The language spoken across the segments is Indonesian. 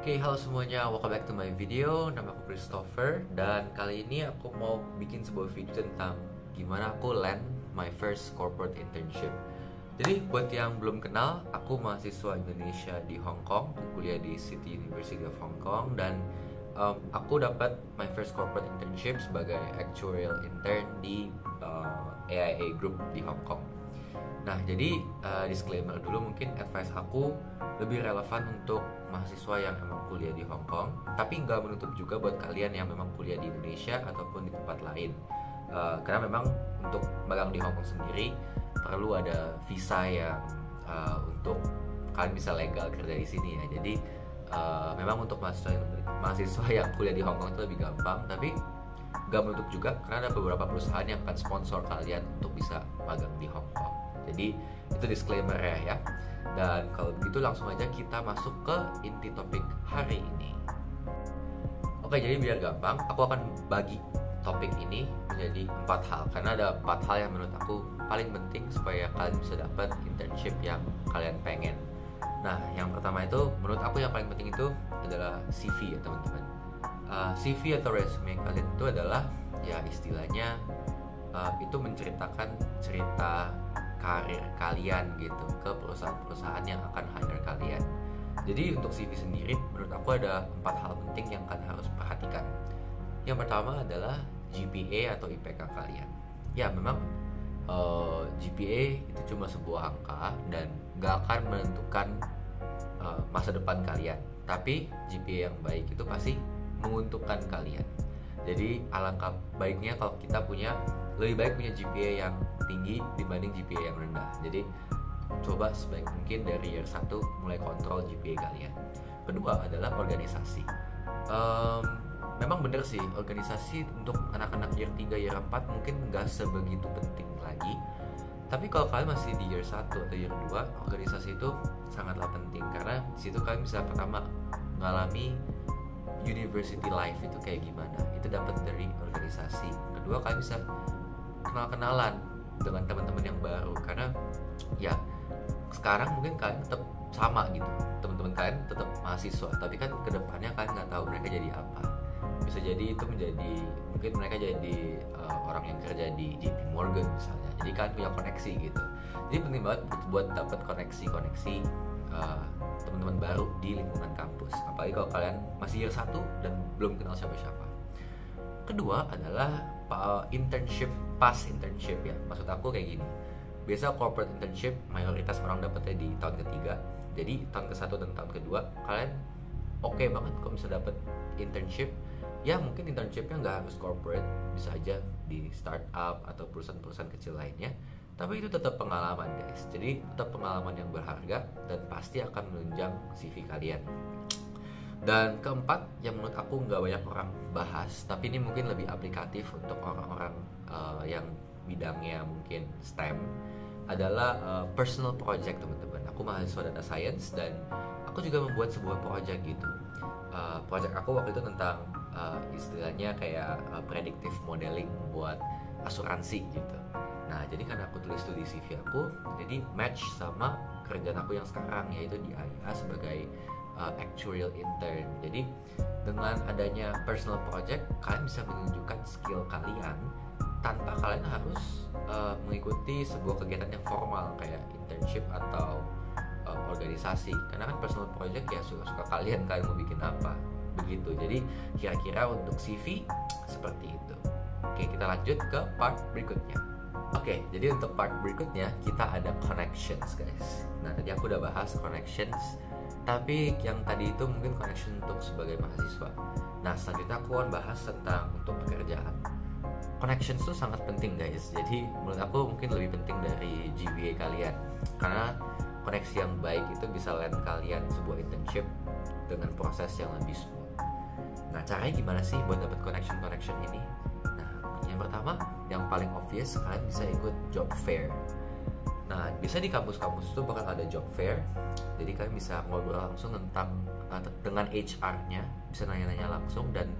Oke, halo semuanya, welcome back to my video. Nama aku Christopher dan kali ini aku mau bikin sebuah video tentang gimana aku land my first corporate internship. Jadi buat yang belum kenal, aku mahasiswa Indonesia di Hong Kong, kuliah di City University of Hong Kong dan aku dapat my first corporate internship sebagai actuarial intern di AIA Group di Hong Kong. Nah, jadi disclaimer dulu, mungkin advice aku lebih relevan untuk mahasiswa yang emang kuliah di Hong Kong, tapi nggak menutup juga buat kalian yang memang kuliah di Indonesia ataupun di tempat lain. Karena memang untuk magang di Hong Kong sendiri perlu ada visa yang untuk kalian bisa legal kerja di sini ya. Jadi memang untuk mahasiswa yang kuliah di Hong Kong itu lebih gampang, tapi nggak menutup juga karena ada beberapa perusahaan yang akan sponsor kalian untuk bisa magang di Hong Kong. Jadi itu disclaimer ya. Dan kalau begitu langsung aja kita masuk ke inti topik hari ini. Oke, jadi biar gampang, aku akan bagi topik ini menjadi 4 hal. Karena ada 4 hal yang menurut aku paling penting supaya kalian bisa dapat internship yang kalian pengen. Nah, yang pertama itu menurut aku yang paling penting itu adalah CV ya teman-teman. CV atau resume kalian itu adalah ya istilahnya itu menceritakan cerita karir kalian gitu ke perusahaan-perusahaan yang akan hire kalian. Jadi untuk CV sendiri menurut aku ada 4 hal penting yang kalian harus perhatikan. Yang pertama adalah GPA atau IPK kalian. Ya memang GPA itu cuma sebuah angka dan gak akan menentukan masa depan kalian. Tapi GPA yang baik itu pasti menguntungkan kalian. Jadi alangkah baiknya kalau kita lebih baik punya GPA yang tinggi dibanding GPA yang rendah. Jadi coba sebaik mungkin dari year 1 mulai kontrol GPA kalian. Kedua adalah organisasi. Memang bener sih, organisasi untuk anak-anak year 3, year 4 mungkin nggak sebegitu penting lagi. Tapi kalau kalian masih di year 1 atau year 2, organisasi itu sangatlah penting. Karena disitu kalian bisa pertama mengalami university life itu kayak gimana. Itu dapat dari organisasi. Kedua, kalian bisa kenal-kenalan dengan teman-teman yang baru. Karena ya sekarang mungkin kalian tetap sama gitu, teman-teman kalian tetap mahasiswa, tapi kan kedepannya kalian nggak tahu mereka jadi apa. Bisa jadi itu mungkin mereka jadi orang yang kerja di JP Morgan misalnya. Jadi kalian punya koneksi gitu. Jadi penting banget buat dapat koneksi teman-teman baru di lingkungan kampus. Apalagi kalau kalian masih year 1 dan belum kenal siapa-siapa. Kedua adalah past internship ya. Maksud aku kayak gini. Biasa corporate internship mayoritas orang dapetnya di tahun ketiga. Jadi tahun ke-1 dan tahun kedua kalian oke banget kalau bisa dapet internship. Ya mungkin internshipnya nggak harus corporate, bisa aja di startup atau perusahaan-perusahaan kecil lainnya. Tapi itu tetap pengalaman guys. Jadi tetap pengalaman yang berharga dan pasti akan menunjang CV kalian. Dan keempat yang menurut aku nggak banyak orang bahas, tapi ini mungkin lebih aplikatif untuk orang-orang yang bidangnya mungkin STEM, adalah personal project teman-teman. Aku mahasiswa data science dan aku juga membuat sebuah project gitu. Project aku waktu itu tentang istilahnya kayak predictive modeling buat asuransi gitu. Nah, jadi karena aku tulis di CV aku, jadi match sama kerjaan aku yang sekarang, yaitu di AIA sebagai actuarial intern. Jadi dengan adanya personal project, kalian bisa menunjukkan skill kalian tanpa kalian harus mengikuti sebuah kegiatan yang formal kayak internship atau organisasi. Karena kan personal project ya suka-suka kalian mau bikin apa begitu. Jadi kira-kira untuk CV seperti itu. Oke, kita lanjut ke part berikutnya. Oke, jadi untuk part berikutnya kita ada connections guys. Nah, tadi aku udah bahas connections, tapi yang tadi itu mungkin connection untuk sebagai mahasiswa. Nah, selanjutnya aku akan bahas tentang untuk pekerjaan. Connections itu sangat penting guys. Jadi menurut aku mungkin lebih penting dari GPA kalian. Karena koneksi yang baik itu bisa land kalian sebuah internship dengan proses yang lebih smooth. Nah, caranya gimana sih buat dapat connection ini? Yang pertama, yang paling obvious, kalian bisa ikut job fair. Nah, biasa di kampus-kampus itu bakal ada job fair. Jadi kalian bisa ngobrol langsung dengan HR-nya, bisa nanya-nanya langsung, dan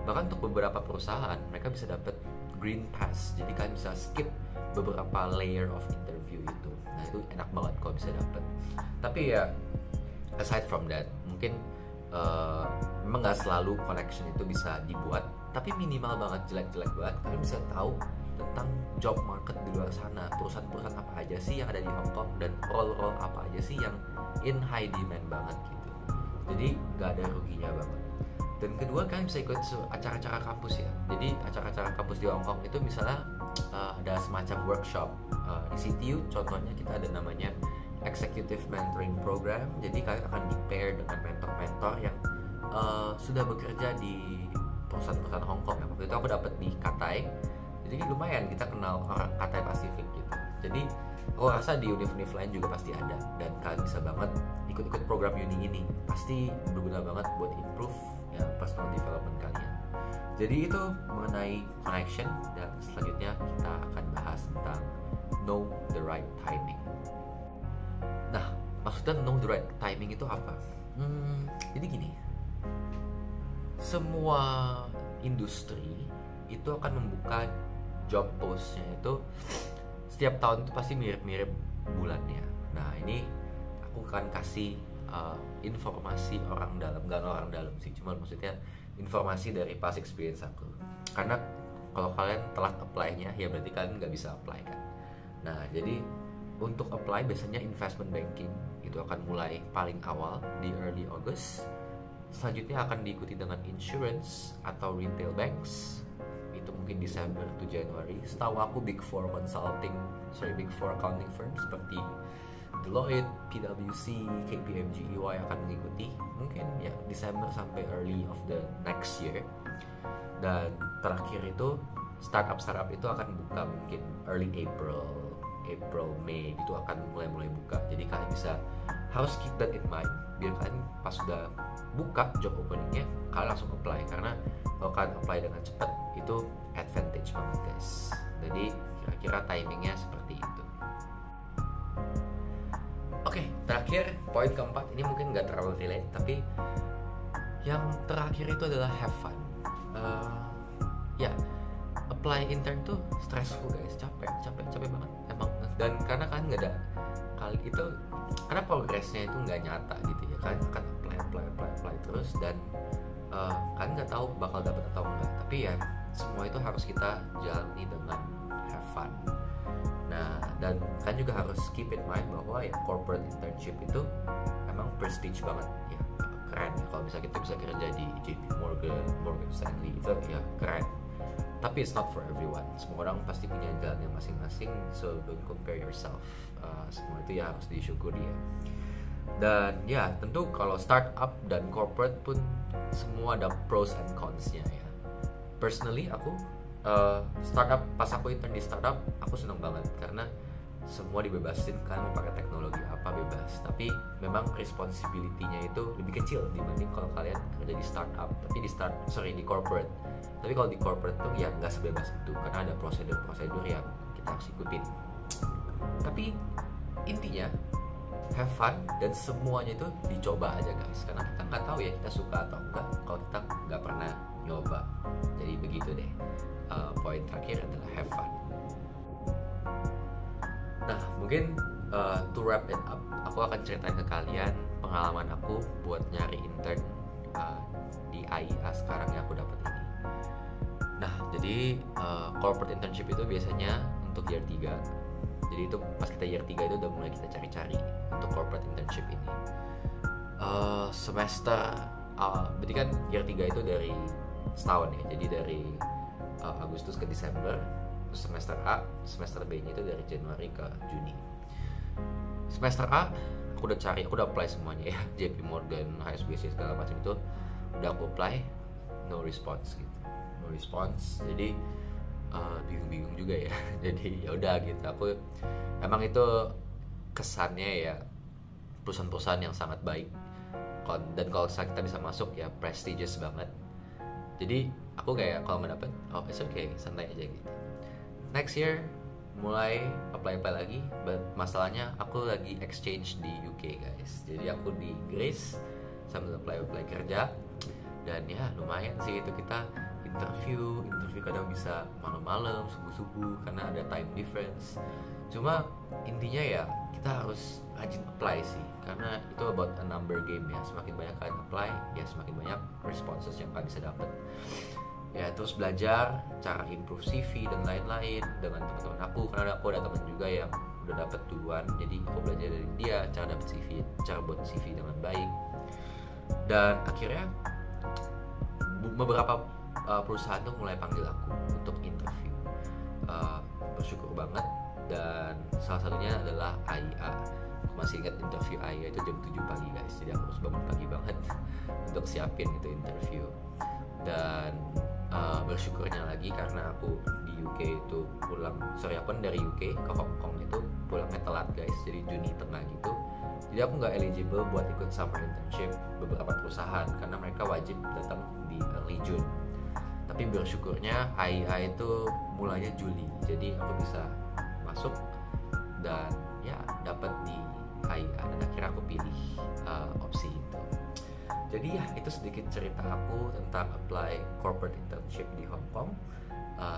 bahkan untuk beberapa perusahaan mereka bisa dapat green pass. Jadi kalian bisa skip beberapa layer of interview itu. Nah, itu enak banget kalau bisa dapat. Tapi ya aside from that, mungkin memang nggak selalu connection itu bisa dibuat, tapi minimal banget, jelek-jelek banget kalian bisa tahu tentang job market di luar sana, perusahaan-perusahaan apa aja sih yang ada di Hong Kong, dan role-role apa aja sih yang in high demand banget gitu. Jadi nggak ada ruginya banget. Dan kedua, kalian bisa ikut acara-acara kampus ya. Jadi acara-acara kampus di Hong Kong itu misalnya ada semacam workshop di CTU, contohnya kita ada namanya Executive Mentoring Program. Jadi kalian akan di pair dengan mentor-mentor yang sudah bekerja di perusahaan-perusahaan Hong Kong. Waktu itu aku dapat di Cathay. Jadi lumayan kita kenal orang Cathay Pacific gitu. Jadi aku rasa di univ-univ lain juga pasti ada, dan kalian bisa banget ikut-ikut program uni ini. Pasti berguna banget buat improve ya personal development kalian. Jadi itu mengenai connection, dan selanjutnya kita akan bahas tentang know the right timing. Nah, maksudnya know the right timing itu apa? Jadi gini, semua industri itu akan membuka job postnya itu setiap tahun itu pasti mirip-mirip bulannya. Nah, ini aku akan kasih informasi orang dalam, nggak orang dalam sih, cuma maksudnya informasi dari past experience aku. Karena kalau kalian telat apply-nya, ya berarti kalian nggak bisa apply kan. Nah, jadi untuk apply biasanya investment banking itu akan mulai paling awal di early August. Selanjutnya akan diikuti dengan insurance atau retail banks, itu mungkin Desember to January. Setahu aku Big Four accounting firms seperti Deloitte, PwC, KPMG, EY akan mengikuti mungkin ya Desember sampai early of the next year. Dan terakhir itu startup itu akan buka mungkin early April, May itu akan mulai buka. Jadi kalian bisa harus keep that in mind, biar kalian pas sudah buka job openingnya kalian langsung apply, karena kalau kalian apply dengan cepat itu advantage banget guys. Jadi kira-kira timingnya seperti itu. Oke, terakhir poin keempat, ini mungkin nggak terlalu relate, tapi yang terakhir itu adalah have fun. Ya, apply intern tuh stressful guys, capek banget emang. Dan karena kan nggak ada kali itu, karena progresnya itu nggak nyata gitu ya, kalian akan apply terus, dan kalian nggak tahu bakal dapat atau enggak. Tapi ya semua itu harus kita jalani dengan have fun. Nah, dan kan juga harus keep in mind bahwa ya corporate internship itu emang prestige banget ya, keren ya. Kalau misalnya kita bisa kerja di JP Morgan Stanley itu ya keren. Tapi it's not for everyone. Semua orang pasti punya jalannya masing-masing, so don't compare yourself. Semua itu ya harus disyukuri ya. Dan ya tentu kalau startup dan corporate pun semua ada pros and cons-nya ya. Personally aku startup, pas aku intern di startup aku seneng banget karena semua dibebasin, kan mau pakai teknologi apa bebas. Tapi memang responsibility-nya itu lebih kecil dibanding kalau kalian kerja di startup, tapi di corporate. Tapi kalau di corporate tuh ya nggak sebebas itu, karena ada prosedur-prosedur yang kita harus ikutin. Tapi intinya have fun, dan semuanya itu dicoba aja guys, karena kita nggak tahu ya kita suka atau enggak kalau kita nggak pernah nyoba. Jadi begitu deh. Poin terakhir adalah have fun. Nah, mungkin to wrap it up, aku akan ceritain ke kalian pengalaman aku buat nyari intern di AIA sekarang yang aku dapat ini. Nah, jadi corporate internship itu biasanya untuk year 3. Jadi itu pas kita year 3 itu udah mulai kita cari-cari untuk corporate internship ini. Semester berarti kan year 3 itu dari setahun ya. Jadi dari Agustus ke Desember. Terus semester A, semester B-nya itu dari Januari ke Juni. Semester A aku udah apply semuanya ya, JP Morgan, HSBC segala macam itu udah aku apply, no response gitu. No response. Jadi bingung-bingung juga ya. Jadi ya udah gitu. Aku emang itu kesannya ya perusahaan-perusahaan yang sangat baik. Dan kalau kita bisa masuk ya prestigious banget. Jadi aku kayak kalau nggak dapet, oh it's okay, santai aja gitu. Next year mulai apply lagi, but masalahnya aku lagi exchange di UK guys. Jadi aku di Inggris sambil apply kerja, dan ya lumayan sih itu, kita interview kadang bisa malam-malam, subuh-subuh karena ada time difference. Cuma intinya ya kita harus rajin apply sih, karena itu about a number game ya. Semakin banyak kalian apply, ya semakin banyak responses yang kalian bisa dapat. Ya terus belajar cara improve CV dan lain-lain dengan teman-teman aku, karena aku ada teman juga yang udah dapat duluan, jadi aku belajar dari dia cara dapat CV, cara buat CV dengan baik. Dan akhirnya beberapa perusahaan tuh mulai panggil aku untuk interview. Bersyukur banget. Dan salah satunya adalah AIA. Aku masih ingat interview AIA itu jam 7 pagi guys, jadi aku harus bangun pagi banget untuk siapin itu interview. Dan bersyukurnya lagi karena aku di UK itu aku kan dari UK ke Hong Kong itu pulangnya telat guys, jadi Juni tengah gitu. Jadi aku nggak eligible buat ikut summer internship beberapa perusahaan karena mereka wajib datang di early June. Tapi bersyukurnya AIA itu mulanya Juli, jadi aku bisa masuk dan ya dapat di AIA, dan akhirnya aku pilih opsi itu. Jadi ya itu sedikit cerita aku tentang apply corporate internship di Hong Kong.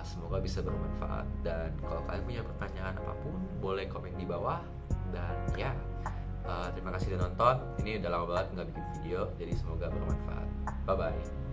Semoga bisa bermanfaat, dan kalau kalian punya pertanyaan apapun boleh komen di bawah. Dan ya terima kasih sudah nonton. Ini udah lama banget nggak bikin video, jadi semoga bermanfaat. Bye bye.